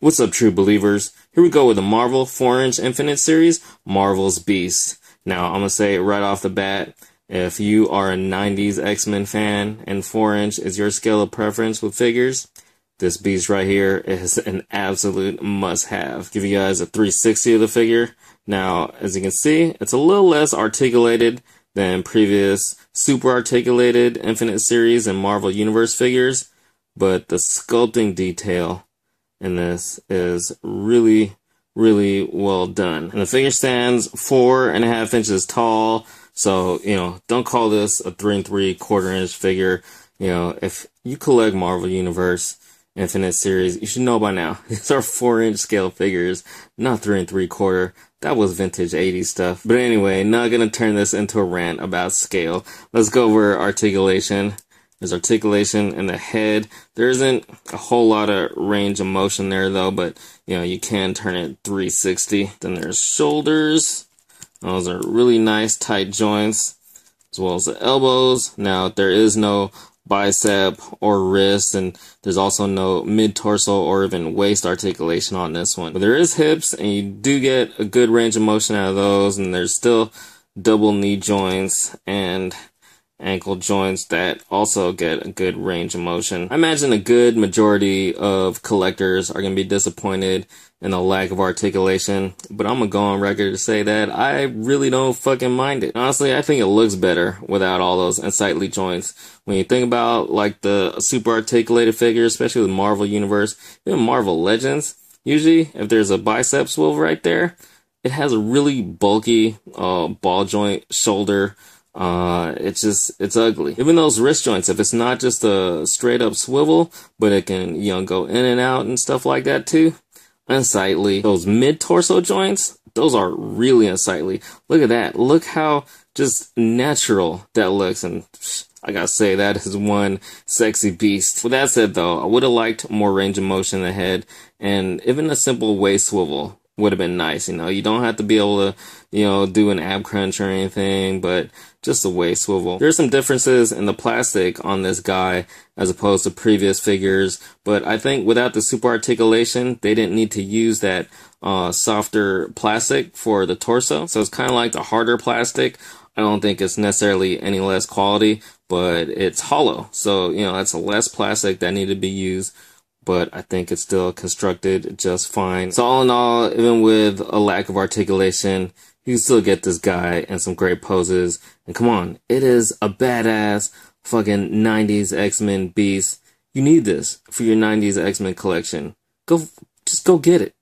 What's up, true believers? Here we go with the Marvel 4-inch Infinite series, Marvel's Beast. Now, I'm going to say it right off the bat, if you are a 90s X-Men fan and 4-inch is your scale of preference with figures, this Beast right here is an absolute must-have. Give you guys a 360 of the figure. Now, as you can see, it's a little less articulated than previous super articulated Infinite series and Marvel Universe figures, but the sculpting detail in this is really well done. And the figure stands 4.5 inches tall, so, don't call this a 3 3/4 inch figure. If you collect Marvel Universe Infinite series, you should know by now. These are 4-inch scale figures, not 3 3/4. That was vintage 80s stuff. But anyway, not gonna turn this into a rant about scale. Let's go over articulation. There's articulation in the head. There isn't a whole lot of range of motion there though, but you can turn it 360. Then there's shoulders. Those are really nice tight joints, as well as the elbows. Now there is no bicep or wrist, and there's also no mid-torso or even waist articulation on this one. But there is hips, and you do get a good range of motion out of those, and there's still double knee joints and ankle joints that also get a good range of motion. I imagine a good majority of collectors are going to be disappointed in the lack of articulation, but I'm going to go on record to say that I really don't fucking mind it. Honestly, I think it looks better without all those unsightly joints. When you think about like the super articulated figures, especially with Marvel Universe, even Marvel Legends, usually if there's a bicep swivel right there, it has a really bulky ball joint shoulder. It's ugly. Even those wrist joints, if it's not just a straight up swivel, but it can, go in and out and stuff like that too, unsightly. Those mid-torso joints, those are really unsightly. Look at that. Look how just natural that looks, and I gotta say, that is one sexy beast. With that said though, I would have liked more range of motion in the head, and even a simple waist swivel would have been nice. You don't have to be able to, do an ab crunch or anything, but just a waist swivel. There's some differences in the plastic on this guy as opposed to previous figures, but I think without the super articulation, they didn't need to use that softer plastic for the torso. So it's kind of like the harder plastic. I don't think it's necessarily any less quality, but it's hollow. So, that's a less plastic that needed to be used, but I think it's still constructed just fine. So all in all, even with a lack of articulation, you can still get this guy in some great poses. And come on, it is a badass fucking 90s X-Men beast. You need this for your 90s X-Men collection. Just go get it.